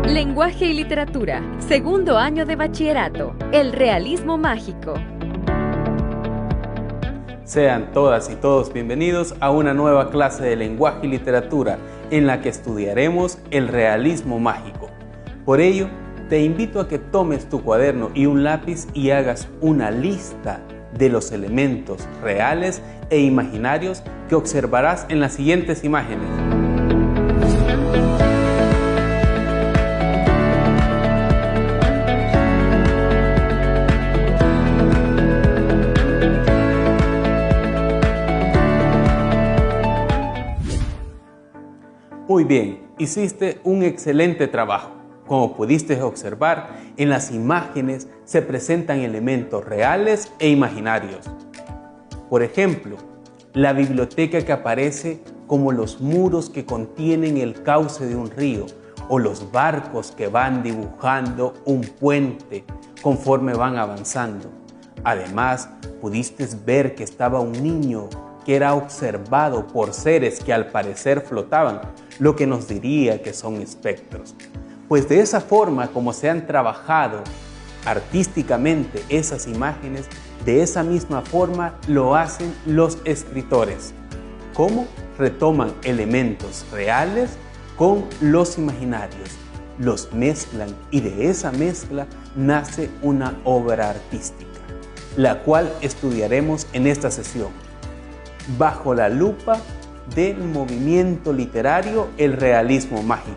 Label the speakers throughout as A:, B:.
A: Lenguaje y literatura, segundo año de bachillerato, el realismo mágico.
B: Sean todas y todos bienvenidos a una nueva clase de lenguaje y literatura en la que estudiaremos el realismo mágico. Por ello, te invito a que tomes tu cuaderno y un lápiz y hagas una lista de los elementos reales e imaginarios que observarás en las siguientes imágenes. Muy bien, hiciste un excelente trabajo. Como pudiste observar, en las imágenes se presentan elementos reales e imaginarios. Por ejemplo, la biblioteca que aparece como los muros que contienen el cauce de un río o los barcos que van dibujando un puente conforme van avanzando. Además, pudiste ver que estaba un niño que era observado por seres que al parecer flotaban, lo que nos diría que son espectros. Pues de esa forma como se han trabajado artísticamente esas imágenes, de esa misma forma lo hacen los escritores. ¿Cómo? Retoman elementos reales con los imaginarios, los mezclan y de esa mezcla nace una obra artística, la cual estudiaremos en esta sesión. Bajo la lupa del movimiento literario, el realismo mágico.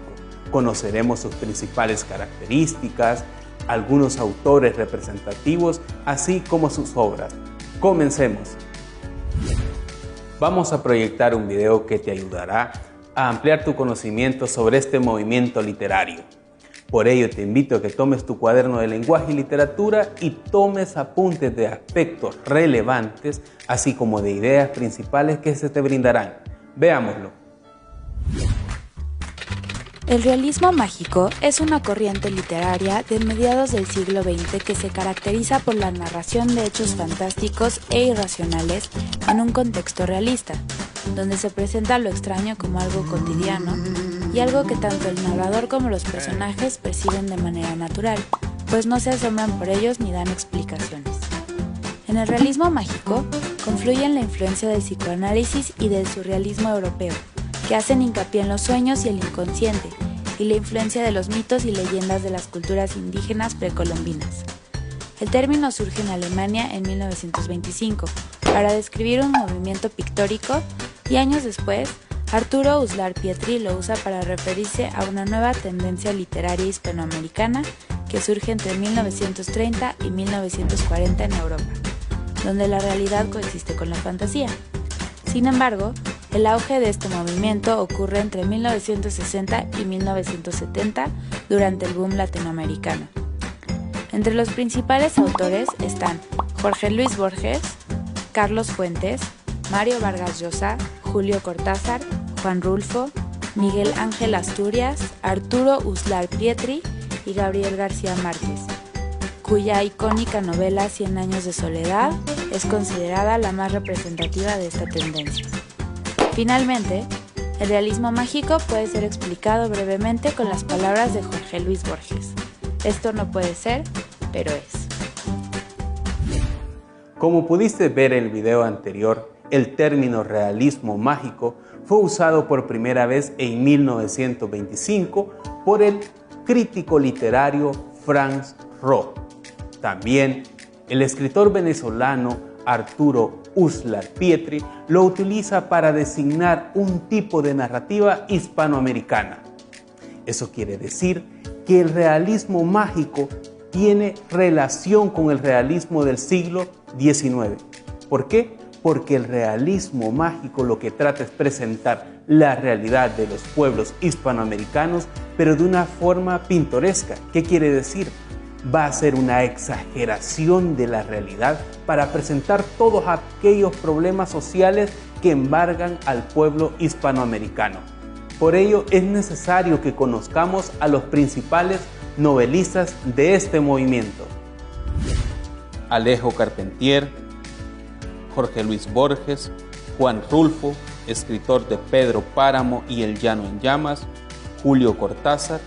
B: Conoceremos sus principales características, algunos autores representativos, así como sus obras. Comencemos. Vamos a proyectar un video que te ayudará a ampliar tu conocimiento sobre este movimiento literario. Por ello te invito a que tomes tu cuaderno de lenguaje y literatura y tomes apuntes de aspectos relevantes, así como de ideas principales que se te brindarán. Veámoslo.
C: El realismo mágico es una corriente literaria de mediados del siglo XX que se caracteriza por la narración de hechos fantásticos e irracionales en un contexto realista, donde se presenta lo extraño como algo cotidiano y algo que tanto el narrador como los personajes perciben de manera natural, pues no se asombran por ellos ni dan explicaciones. En el realismo mágico confluyen la influencia del psicoanálisis y del surrealismo europeo, que hacen hincapié en los sueños y el inconsciente, y la influencia de los mitos y leyendas de las culturas indígenas precolombinas. El término surge en Alemania en 1925 para describir un movimiento pictórico y años después, Arturo Uslar Pietri lo usa para referirse a una nueva tendencia literaria hispanoamericana que surge entre 1930 y 1940 en Europa, donde la realidad coexiste con la fantasía. Sin embargo, el auge de este movimiento ocurre entre 1960 y 1970 durante el boom latinoamericano. Entre los principales autores están Jorge Luis Borges, Carlos Fuentes, Mario Vargas Llosa, Julio Cortázar, Juan Rulfo, Miguel Ángel Asturias, Arturo Uslar Pietri y Gabriel García Márquez, cuya icónica novela 100 años de soledad es considerada la más representativa de esta tendencia. Finalmente, el realismo mágico puede ser explicado brevemente con las palabras de Jorge Luis Borges. Esto no puede ser, pero es.
B: Como pudiste ver en el video anterior, el término realismo mágico fue usado por primera vez en 1925 por el crítico literario Franz Roth. También el escritor venezolano Arturo Uslar Pietri lo utiliza para designar un tipo de narrativa hispanoamericana. Eso quiere decir que el realismo mágico tiene relación con el realismo del siglo XIX. ¿Por qué? Porque el realismo mágico lo que trata es presentar la realidad de los pueblos hispanoamericanos, pero de una forma pintoresca. ¿Qué quiere decir? Va a ser una exageración de la realidad para presentar todos aquellos problemas sociales que embargan al pueblo hispanoamericano. Por ello es necesario que conozcamos a los principales novelistas de este movimiento. Alejo Carpentier, Jorge Luis Borges, Juan Rulfo, escritor de Pedro Páramo y El Llano en Llamas, Julio Cortázar,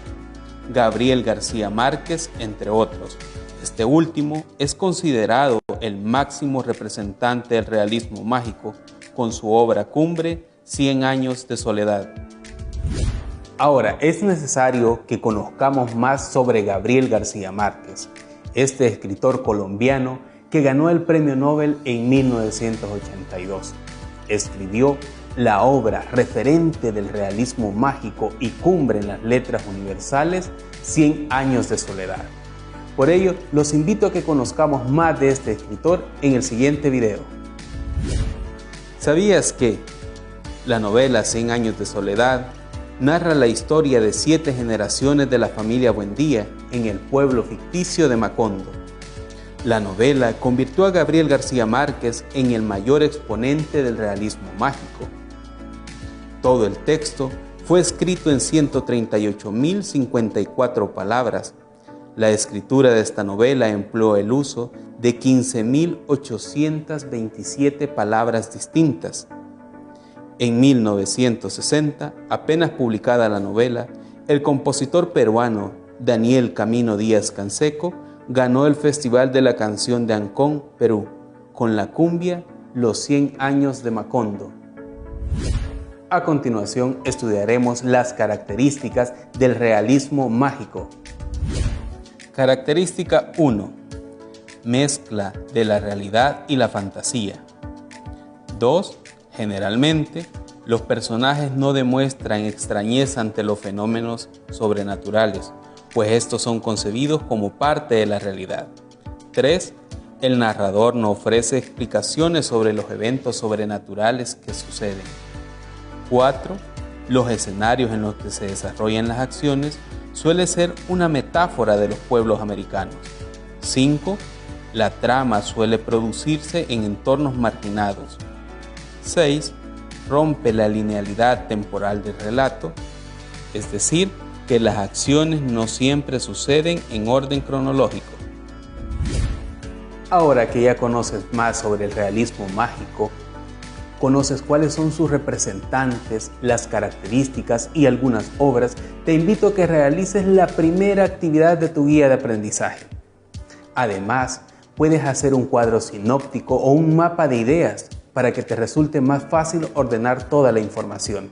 B: Gabriel García Márquez, entre otros. Este último es considerado el máximo representante del realismo mágico con su obra cumbre, 100 años de soledad. Ahora, es necesario que conozcamos más sobre Gabriel García Márquez, este escritor colombiano que ganó el Premio Nobel en 1982. Escribió la obra referente del realismo mágico y cumbre en las letras universales, 100 años de soledad. Por ello, los invito a que conozcamos más de este escritor en el siguiente video. ¿Sabías que la novela 100 años de soledad narra la historia de 7 generaciones de la familia Buendía en el pueblo ficticio de Macondo? La novela convirtió a Gabriel García Márquez en el mayor exponente del realismo mágico. Todo el texto fue escrito en 138.054 palabras. La escritura de esta novela empleó el uso de 15.827 palabras distintas. En 1960, apenas publicada la novela, el compositor peruano Daniel Camino Díaz Canseco ganó el Festival de la Canción de Ancón, Perú, con la cumbia Los 100 años de Macondo. A continuación, estudiaremos las características del realismo mágico. Característica 1. Mezcla de la realidad y la fantasía. 2. Generalmente, los personajes no demuestran extrañeza ante los fenómenos sobrenaturales, pues estos son concebidos como parte de la realidad. 3. El narrador no ofrece explicaciones sobre los eventos sobrenaturales que suceden. 4. Los escenarios en los que se desarrollan las acciones suele ser una metáfora de los pueblos americanos. 5. La trama suele producirse en entornos marginados. 6. Rompe la linealidad temporal del relato, es decir, que las acciones no siempre suceden en orden cronológico. Ahora que ya conoces más sobre el realismo mágico, conoces cuáles son sus representantes, las características y algunas obras, te invito a que realices la primera actividad de tu guía de aprendizaje. Además, puedes hacer un cuadro sinóptico o un mapa de ideas para que te resulte más fácil ordenar toda la información.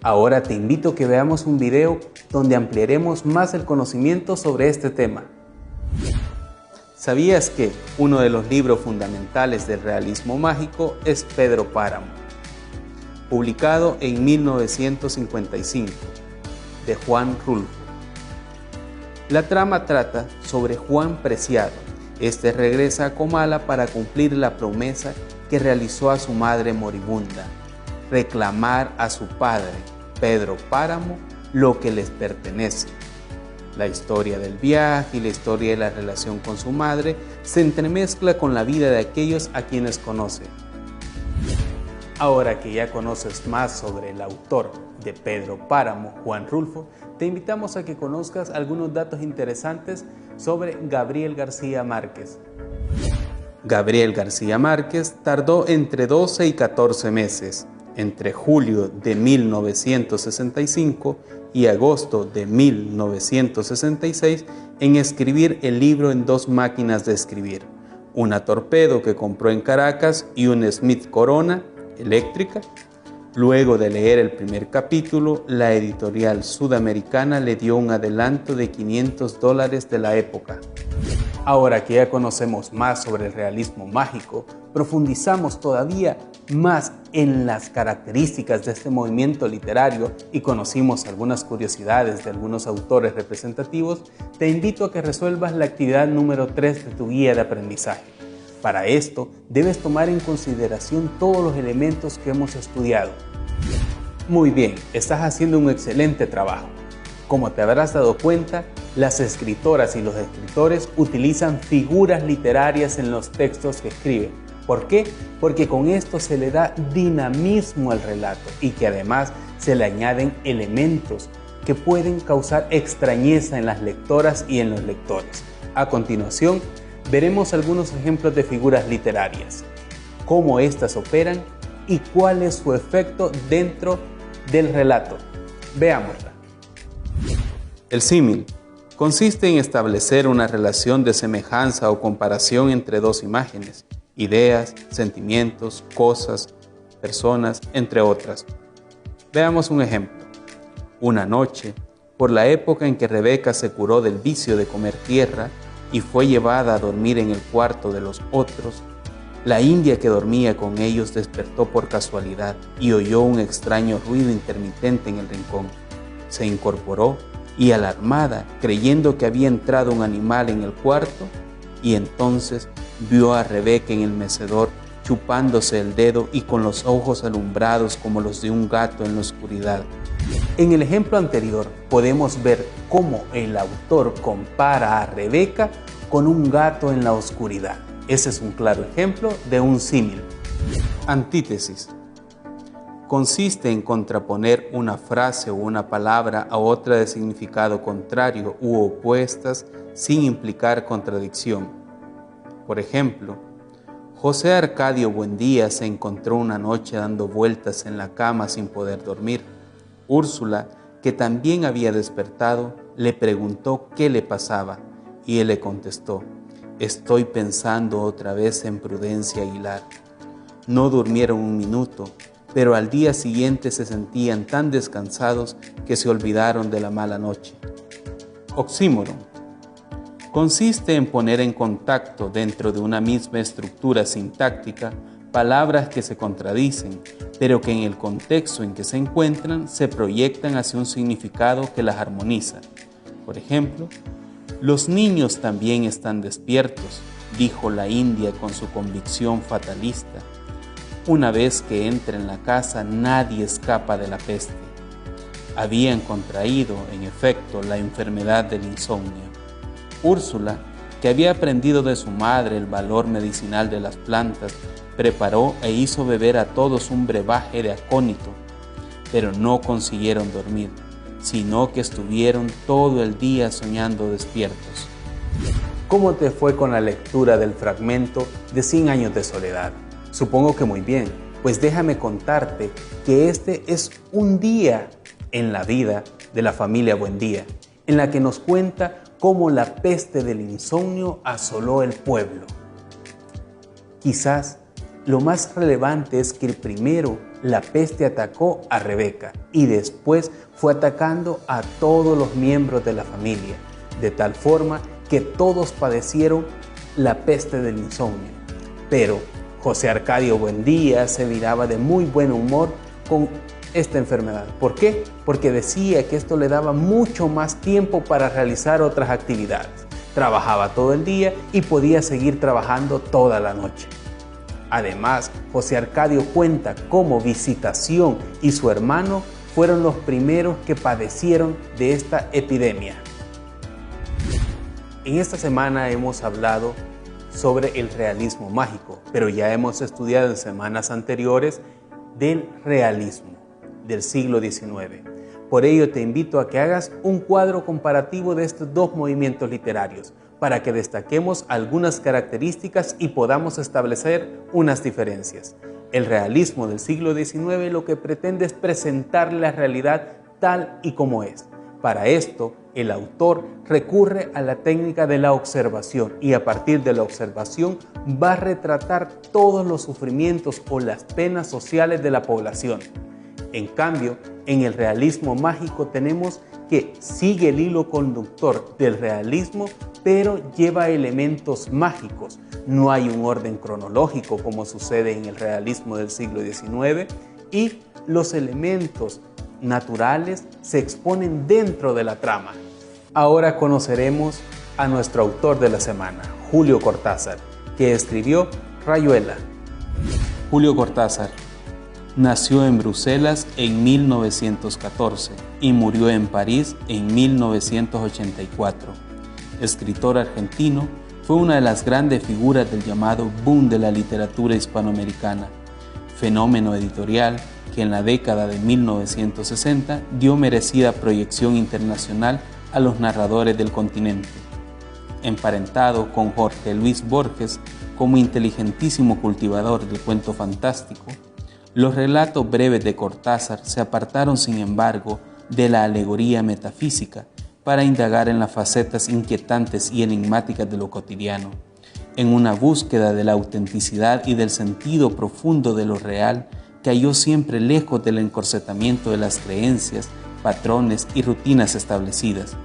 B: Ahora te invito a que veamos un video donde ampliaremos más el conocimiento sobre este tema. ¿Sabías que uno de los libros fundamentales del realismo mágico es Pedro Páramo? Publicado en 1955, de Juan Rulfo. La trama trata sobre Juan Preciado. Este regresa a Comala para cumplir la promesa que realizó a su madre moribunda, reclamar a su padre, Pedro Páramo, lo que les pertenece. La historia del viaje y la historia de la relación con su madre se entremezcla con la vida de aquellos a quienes conoce. Ahora que ya conoces más sobre el autor de Pedro Páramo, Juan Rulfo, te invitamos a que conozcas algunos datos interesantes sobre Gabriel García Márquez. Gabriel García Márquez tardó entre 12 y 14 meses, entre julio de 1965 y agosto de 1966, en escribir el libro en 2 máquinas de escribir, una Torpedo que compró en Caracas y una Smith Corona eléctrica. Luego de leer el primer capítulo, la editorial sudamericana le dio un adelanto de $500 de la época. Ahora que ya conocemos más sobre el realismo mágico, profundizamos todavía más en las características de este movimiento literario y conocimos algunas curiosidades de algunos autores representativos, te invito a que resuelvas la actividad número 3 de tu guía de aprendizaje. Para esto, debes tomar en consideración todos los elementos que hemos estudiado. Muy bien, estás haciendo un excelente trabajo. Como te habrás dado cuenta, las escritoras y los escritores utilizan figuras literarias en los textos que escriben. ¿Por qué? Porque con esto se le da dinamismo al relato y que además se le añaden elementos que pueden causar extrañeza en las lectoras y en los lectores. A continuación, veremos algunos ejemplos de figuras literarias, cómo éstas operan y cuál es su efecto dentro del relato. Veámosla. El símil. Consiste en establecer una relación de semejanza o comparación entre dos imágenes, ideas, sentimientos, cosas, personas, entre otras. Veamos un ejemplo. Una noche, por la época en que Rebeca se curó del vicio de comer tierra y fue llevada a dormir en el cuarto de los otros, la india que dormía con ellos despertó por casualidad y oyó un extraño ruido intermitente en el rincón. Se incorporó y, alarmada, creyendo que había entrado un animal en el cuarto, y entonces vio a Rebeca en el mecedor chupándose el dedo y con los ojos alumbrados como los de un gato en la oscuridad. En el ejemplo anterior podemos ver cómo el autor compara a Rebeca con un gato en la oscuridad. Ese es un claro ejemplo de un símil. Antítesis. Consiste en contraponer una frase o una palabra a otra de significado contrario u opuestas sin implicar contradicción. Por ejemplo, José Arcadio Buendía se encontró una noche dando vueltas en la cama sin poder dormir. Úrsula, que también había despertado, le preguntó qué le pasaba y él le contestó: «Estoy pensando otra vez en Prudencia Aguilar». No durmieron un minuto, pero al día siguiente se sentían tan descansados que se olvidaron de la mala noche. Oxímoron. Consiste en poner en contacto dentro de una misma estructura sintáctica palabras que se contradicen, pero que en el contexto en que se encuentran se proyectan hacia un significado que las armoniza. Por ejemplo, «Los niños también están despiertos», dijo la india con su convicción fatalista. Una vez que entra en la casa, nadie escapa de la peste. Habían contraído, en efecto, la enfermedad del insomnio. Úrsula, que había aprendido de su madre el valor medicinal de las plantas, preparó e hizo beber a todos un brebaje de acónito, pero no consiguieron dormir, sino que estuvieron todo el día soñando despiertos. ¿Cómo te fue con la lectura del fragmento de 100 años de soledad? Supongo que muy bien, pues déjame contarte que este es un día en la vida de la familia Buendía, en la que nos cuenta cómo la peste del insomnio asoló el pueblo. Quizás lo más relevante es que primero la peste atacó a Rebeca y después fue atacando a todos los miembros de la familia, de tal forma que todos padecieron la peste del insomnio. Pero José Arcadio Buendía se miraba de muy buen humor con esta enfermedad. ¿Por qué? Porque decía que esto le daba mucho más tiempo para realizar otras actividades. Trabajaba todo el día y podía seguir trabajando toda la noche. Además, José Arcadio cuenta cómo Visitación y su hermano fueron los primeros que padecieron de esta epidemia. En esta semana hemos hablado sobre el realismo mágico, pero ya hemos estudiado en semanas anteriores del realismo del siglo XIX. Por ello te invito a que hagas un cuadro comparativo de estos dos movimientos literarios para que destaquemos algunas características y podamos establecer unas diferencias. El realismo del siglo XIX lo que pretende es presentar la realidad tal y como es. Para esto, el autor recurre a la técnica de la observación y a partir de la observación va a retratar todos los sufrimientos o las penas sociales de la población. En cambio, en el realismo mágico tenemos que sigue el hilo conductor del realismo, pero lleva elementos mágicos. No hay un orden cronológico como sucede en el realismo del siglo XIX y los elementos naturales se exponen dentro de la trama. Ahora conoceremos a nuestro autor de la semana, Julio Cortázar, que escribió Rayuela. Julio Cortázar nació en Bruselas en 1914 y murió en París en 1984. Escritor argentino, fue una de las grandes figuras del llamado boom de la literatura hispanoamericana, fenómeno editorial que en la década de 1960 dio merecida proyección internacional a los narradores del continente. Emparentado con Jorge Luis Borges como inteligentísimo cultivador del cuento fantástico, los relatos breves de Cortázar se apartaron sin embargo de la alegoría metafísica para indagar en las facetas inquietantes y enigmáticas de lo cotidiano, en una búsqueda de la autenticidad y del sentido profundo de lo real que halló siempre lejos del encorsetamiento de las creencias, patrones y rutinas establecidas.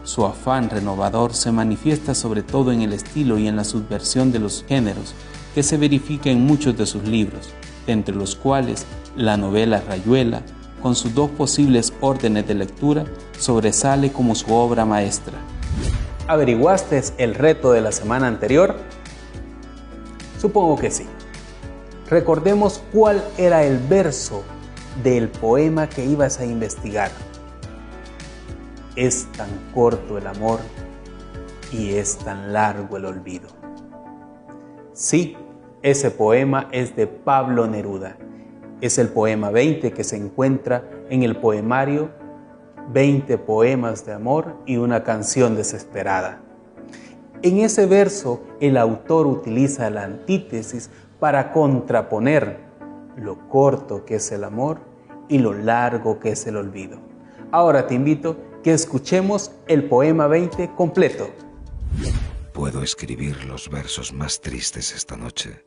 B: Su afán renovador se manifiesta sobre todo en el estilo y en la subversión de los géneros que se verifica en muchos de sus libros, entre los cuales la novela Rayuela, con sus dos posibles órdenes de lectura, sobresale como su obra maestra.
D: ¿Averiguaste el reto de la semana anterior? Supongo que sí. Recordemos cuál era el verso del poema que ibas a investigar. Es tan corto el amor y es tan largo el olvido. Sí, ese poema es de Pablo Neruda. Es el poema 20 que se encuentra en el poemario 20 poemas de amor y una canción desesperada. En ese verso, el autor utiliza la antítesis para contraponer lo corto que es el amor y lo largo que es el olvido. Ahora te invito que escuchemos el poema 20 completo.
E: Puedo escribir los versos más tristes esta noche.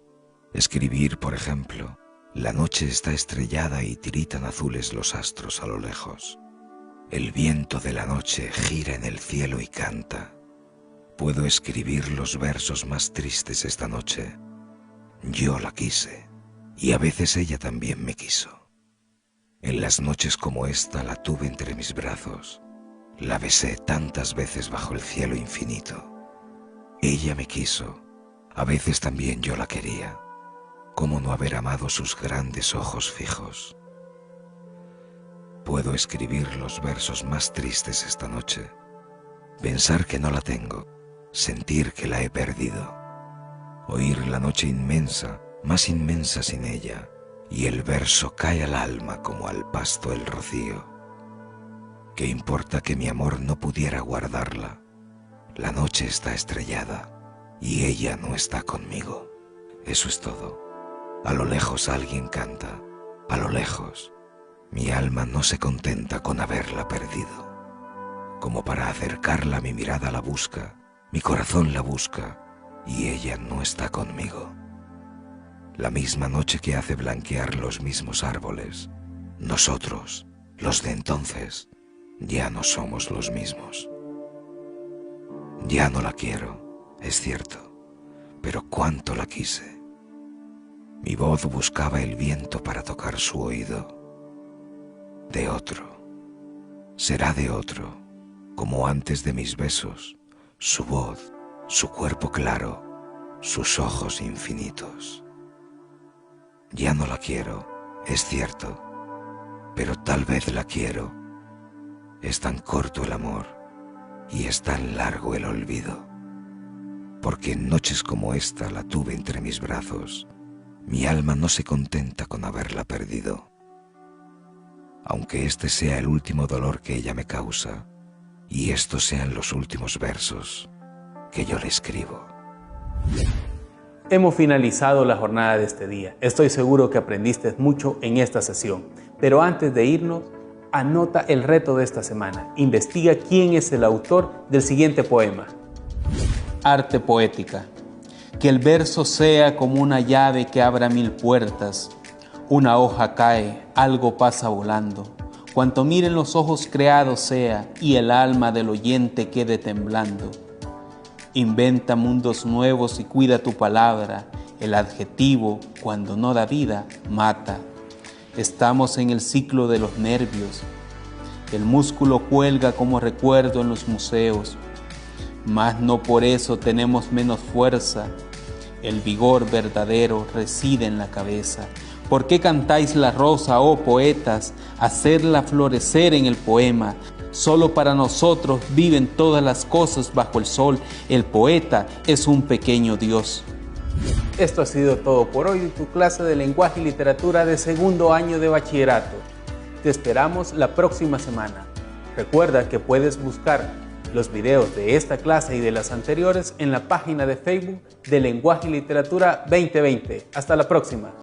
E: Escribir, por ejemplo, la noche está estrellada y tiritan azules los astros a lo lejos. El viento de la noche gira en el cielo y canta. Puedo escribir los versos más tristes esta noche. Yo la quise, y a veces ella también me quiso. En las noches como esta la tuve entre mis brazos. La besé tantas veces bajo el cielo infinito. Ella me quiso, a veces también yo la quería. ¿Cómo no haber amado sus grandes ojos fijos? Puedo escribir los versos más tristes esta noche. Pensar que no la tengo, sentir que la he perdido. Oír la noche inmensa, más inmensa sin ella, y el verso cae al alma como al pasto el rocío. ¿Qué importa que mi amor no pudiera guardarla? La noche está estrellada y ella no está conmigo. Eso es todo. A lo lejos alguien canta, a lo lejos. Mi alma no se contenta con haberla perdido. Como para acercarla mi mirada la busca, mi corazón la busca y ella no está conmigo. La misma noche que hace blanquear los mismos árboles, nosotros, los de entonces, ya no somos los mismos. Ya no la quiero, es cierto, pero cuánto la quise. Mi voz buscaba el viento para tocar su oído. De otro, será de otro, como antes de mis besos, su voz, su cuerpo claro, sus ojos infinitos. Ya no la quiero, es cierto, pero tal vez la quiero. Es tan corto el amor y es tan largo el olvido, porque en noches como esta la tuve entre mis brazos. Mi alma no se contenta con haberla perdido. Aunque este sea el último dolor que ella me causa, y estos sean los últimos versos que yo le escribo.
D: Hemos finalizado la jornada de este día. Estoy seguro que aprendiste mucho en esta sesión. Pero antes de irnos, anota el reto de esta semana. Investiga quién es el autor del siguiente poema.
B: Arte poética. Que el verso sea como una llave que abra 1000 puertas. Una hoja cae, algo pasa volando. Cuanto miren los ojos creados sea, y el alma del oyente quede temblando. Inventa mundos nuevos y cuida tu palabra. El adjetivo, cuando no da vida, mata. Estamos en el ciclo de los nervios. El músculo cuelga como recuerdo en los museos. Mas no por eso tenemos menos fuerza. El vigor verdadero reside en la cabeza. ¿Por qué cantáis la rosa, oh poetas? Hacerla florecer en el poema. Solo para nosotros viven todas las cosas bajo el sol. El poeta es un pequeño Dios.
D: Esto ha sido todo por hoy en tu clase de lenguaje y literatura de segundo año de bachillerato. Te esperamos la próxima semana. Recuerda que puedes buscar los videos de esta clase y de las anteriores en la página de Facebook de Lenguaje y Literatura 2020. Hasta la próxima.